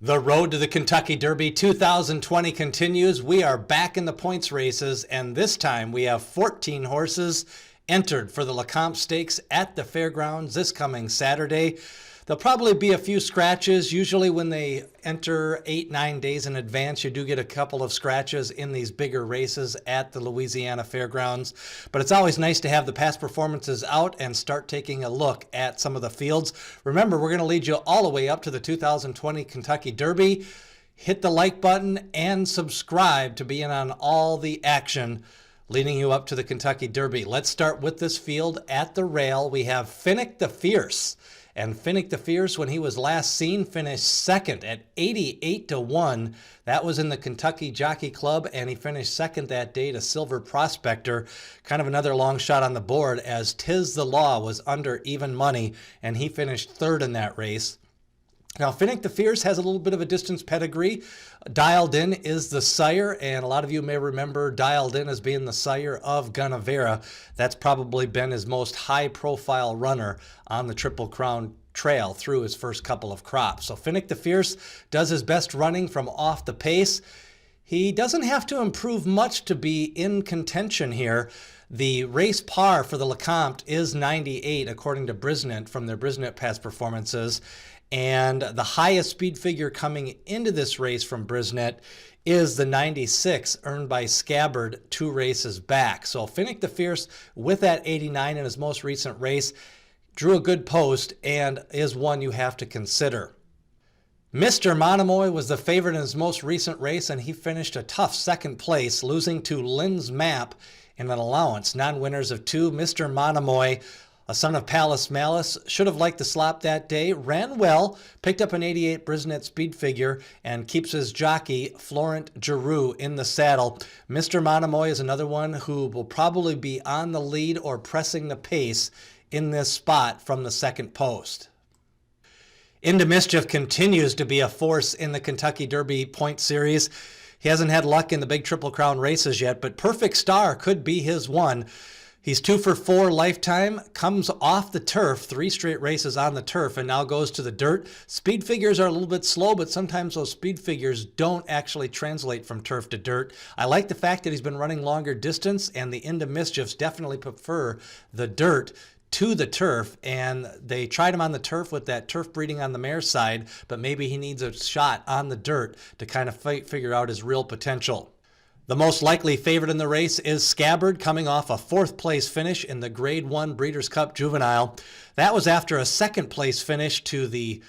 The road to the Kentucky Derby 2020 continues. We are back in the points races, and this time we have 14 horses entered for the Lecomte Stakes at the Fairgrounds this coming Saturday. There'll probably be a few scratches. Usually when they enter 8-9 days in advance, you do get a couple of scratches in these bigger races at the Louisiana Fairgrounds. But it's always nice to have the past performances out and start taking a look at some of the fields. Remember, we're going to lead you all the way up to the 2020 Kentucky Derby. Hit the like button and subscribe to be in on all the action leading you up to the Kentucky Derby. Let's start with this field at the rail. We have Finnick the Fierce. And Finnick the Fierce, when he was last seen, finished second at 88-1. That was in the Kentucky Jockey Club, and he finished second that day to Silver Prospector. Kind of another long shot on the board, as Tiz the Law was under even money, and he finished third in that race. Now, Finnick the Fierce has a little bit of a distance pedigree. Dialed In is the sire, and a lot of you may remember Dialed In as being the sire of Gunnevera. That's probably been his most high-profile runner on the Triple Crown trail through his first couple of crops. So Finnick the Fierce does his best running from off the pace. He doesn't have to improve much to be in contention here. The race par for the Lecomte is 98, according to Brisnet from their Brisnet past performances. And the highest speed figure coming into this race from Brisnet is the 96 earned by Scabbard 2 races back. So Finnick the Fierce, with that 89 in his most recent race, drew a good post and is one you have to consider. Mr. Monomoy was the favorite in his most recent race, and he finished a tough second place, losing to Lynn's Map in an allowance. Non-winners of 2, Mr. Monomoy, a son of Palace Malice, should have liked the slop that day, ran well, picked up an 88 Brisnet speed figure, and keeps his jockey, Florent Giroux, in the saddle. Mr. Monomoy is another one who will probably be on the lead or pressing the pace in this spot from the second post. Into Mischief continues to be a force in the Kentucky Derby point series. He hasn't had luck in the big Triple Crown races yet, but Perfect Star could be his one. He's 2 for 4 lifetime, comes off the turf, 3 straight races on the turf, and now goes to the dirt. Speed figures are a little bit slow, but sometimes those speed figures don't actually translate from turf to dirt. I like the fact that he's been running longer distance, and the Into Mischiefs definitely prefer the dirt to the turf, and they tried him on the turf with that turf breeding on the mare side, but maybe he needs a shot on the dirt to kind of figure out his real potential. The most likely favorite in the race is Scabbard, coming off a 4th place finish in the Grade 1 Breeders' Cup Juvenile. That was after a 2nd place finish to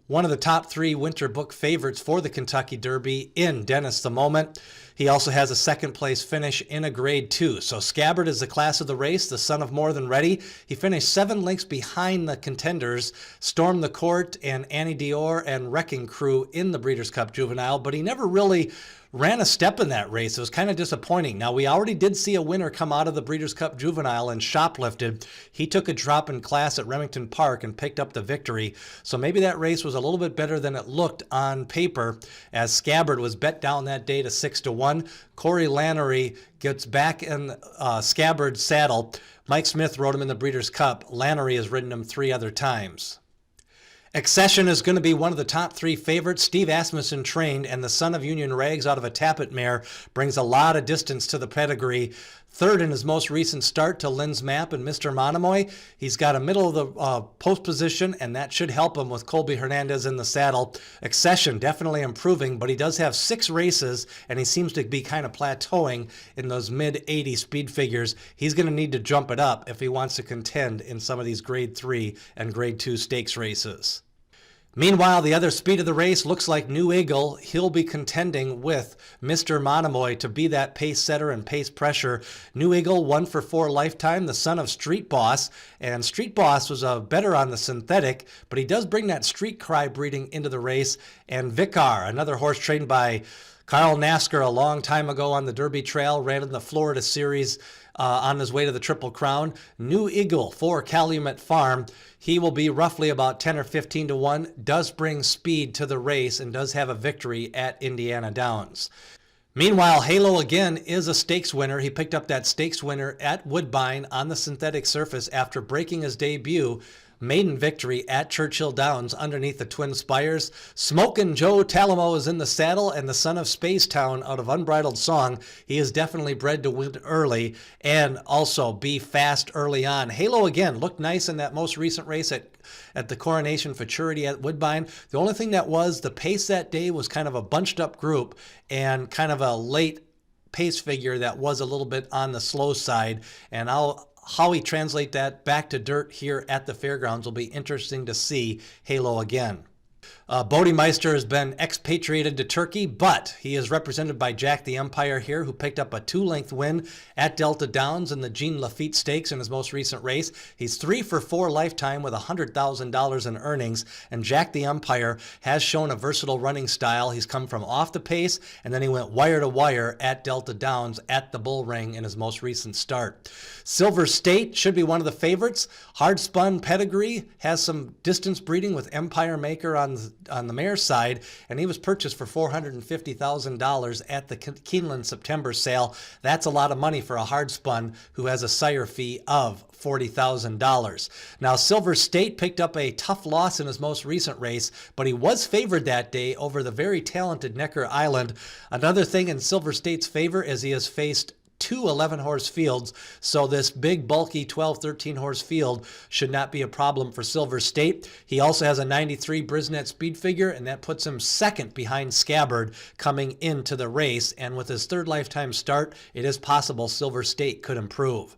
one of the top 3 winter book favorites for the Kentucky Derby in Dennis the Moment. He also has a 2nd place finish in a Grade 2. So Scabbard is the class of the race, the son of More Than Ready. He finished 7 lengths behind the contenders, Storm the Court and Annie Dior and Wrecking Crew in the Breeders' Cup Juvenile, but he never really ran a step in that race. It was kind of disappointing. Now, we already did see a winner come out of the Breeders' Cup Juvenile and shoplifted. He took a drop in class at Remington Park and picked up the victory. So maybe that race was a little bit better than it looked on paper, as Scabbard was bet down that day to 6-1. Corey Lannery gets back in Scabbard's saddle. Mike Smith rode him in the Breeders' Cup. Lannery has ridden him 3 other times. Accession is going to be one of the top 3 favorites. Steve Asmussen trained, and the son of Union Rags out of a Tappet mare brings a lot of distance to the pedigree. 3rd in his most recent start to Lynn's Map and Mr. Monomoy. He's got a middle of the post position, and that should help him with Colby Hernandez in the saddle. Accession definitely improving, but he does have 6 races, and he seems to be kind of plateauing in those mid-80 speed figures. He's going to need to jump it up if he wants to contend in some of these Grade 3 and Grade 2 stakes races. Meanwhile, the other speed of the race looks like New Eagle. He'll be contending with Mr. Monomoy to be that pace setter and pace pressure. New Eagle, 1 for 4 lifetime, the son of Street Boss. And Street Boss was better on the synthetic, but he does bring that street cry breeding into the race. And Vicar, another horse trained by Carl Nasker a long time ago on the Derby Trail, ran in the Florida Series on his way to the Triple Crown. New Eagle for Calumet Farm. He will be roughly about 10 or 15-1, does bring speed to the race, and does have a victory at Indiana Downs. Meanwhile, Halo again is a stakes winner. He picked up that stakes winner at Woodbine on the synthetic surface after breaking his debut maiden victory at Churchill Downs underneath the Twin Spires. Smokin' Joe Talamo is in the saddle, and the son of Spacetown out of Unbridled Song. He is definitely bred to win early and also be fast early on. Halo again looked nice in that most recent race at the Coronation Futurity at Woodbine. The only thing that was the pace that day was kind of a bunched up group and kind of a late pace figure that was a little bit on the slow side, and how he translate that back to dirt here at the Fairgrounds will be interesting to see. Halo again. Bodemeister has been expatriated to Turkey, but he is represented by Jack the Empire here, who picked up a 2-length win at Delta Downs in the Jean Lafitte Stakes in his most recent race. He's 3 for 4 lifetime with $100,000 in earnings, and Jack the Empire has shown a versatile running style. He's come from off the pace, and then he went wire to wire at Delta Downs at the Bull Ring in his most recent start. Silver State should be one of the favorites. Hard spun pedigree, has some distance breeding with Empire Maker on the mare's side, and he was purchased for $450,000 at the Keeneland September sale. That's a lot of money for a hard spun who has a sire fee of $40,000. Now, Silver State picked up a tough loss in his most recent race, but he was favored that day over the very talented Necker Island. Another thing in Silver State's favor is he has faced 2 11-horse fields, so this big, bulky 12, 13-horse field should not be a problem for Silver State. He also has a 93 Brisnet speed figure, and that puts him second behind Scabbard coming into the race, and with his 3rd lifetime start, it is possible Silver State could improve.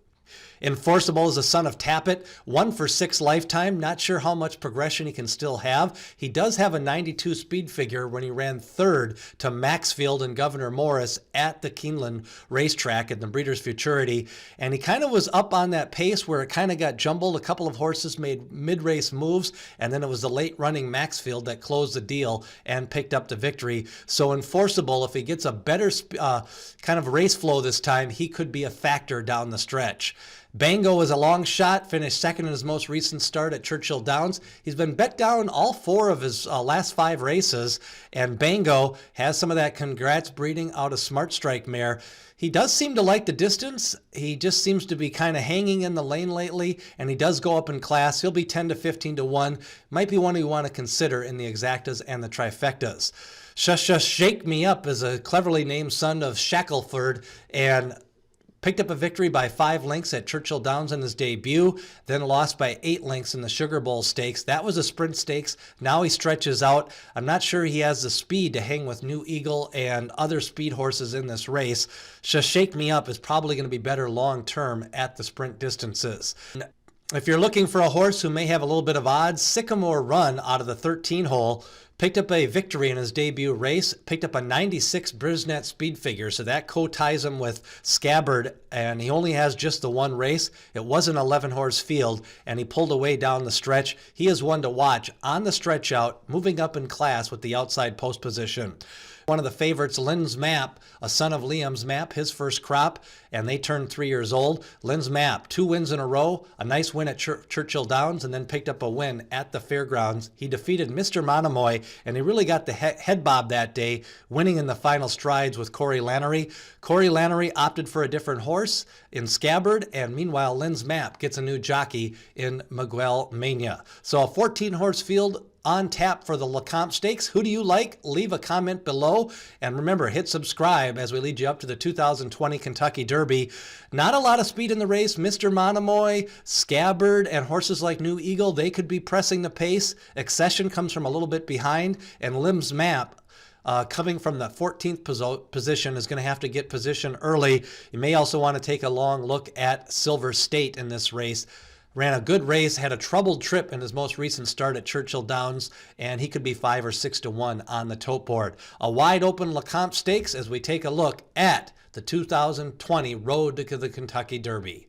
Enforceable is the son of Tappet, 1 for 6 lifetime. Not sure how much progression he can still have. He does have a 92 speed figure when he ran 3rd to Maxfield and Governor Morris at the Keeneland racetrack at the Breeders' Futurity. And he kind of was up on that pace where it kind of got jumbled. A couple of horses made mid-race moves, and then it was the late-running Maxfield that closed the deal and picked up the victory. So Enforceable, if he gets a better kind of race flow this time, he could be a factor down the stretch. Bango is a long shot, finished second in his most recent start at Churchill Downs. He's been bet down all 4 of his last 5 races, and Bango has some of that congrats breeding out of Smart Strike mare. He does seem to like the distance. He just seems to be kind of hanging in the lane lately, and he does go up in class. He'll be 10 to 15 to 1. Might be one you want to consider in the exactas and the trifectas. Shush Shush Shake Me Up is a cleverly named son of Shackelford, and picked up a victory by 5 lengths at Churchill Downs in his debut, then lost by 8 lengths in the Sugar Bowl Stakes. That was a sprint stakes. Now he stretches out. I'm not sure he has the speed to hang with New Eagle and other speed horses in this race. Just Shake Me Up is probably going to be better long-term at the sprint distances. If you're looking for a horse who may have a little bit of odds, Sycamore Run out of the 13-hole picked up a victory in his debut race, picked up a 96 Brisnet speed figure, so that co-ties him with Scabbard, and he only has just the 1 race. It was an 11-horse field, and he pulled away down the stretch. He is one to watch on the stretch out, moving up in class with the outside post position. One of the favorites, Lynn's Map, a son of Liam's Map, his first crop, and they turned 3 years old. Lynn's Map, 2 wins in a row, a nice win at Churchill Downs, and then picked up a win at the Fairgrounds. He defeated Mr. Monomoy, and he really got the head bob that day, winning in the final strides with Corey Lannery. Corey Lannery opted for a different horse in Scabbard, and meanwhile, Lynn's Map gets a new jockey in Miguel Mania. So a 14-horse field on tap for the Lecomte Stakes. Who do you like? Leave a comment below. And remember, hit subscribe as we lead you up to the 2020 Kentucky Derby. Not a lot of speed in the race. Mr. Monomoy, Scabbard, and horses like New Eagle, they could be pressing the pace. Accession comes from a little bit behind. And Lynn's Map, coming from the 14th position, is going to have to get position early. You may also want to take a long look at Silver State in this race. Ran a good race, had a troubled trip in his most recent start at Churchill Downs, and he could be 5 or 6 to 1 on the tote board. A wide open Lecomte Stakes as we take a look at the 2020 Road to the Kentucky Derby.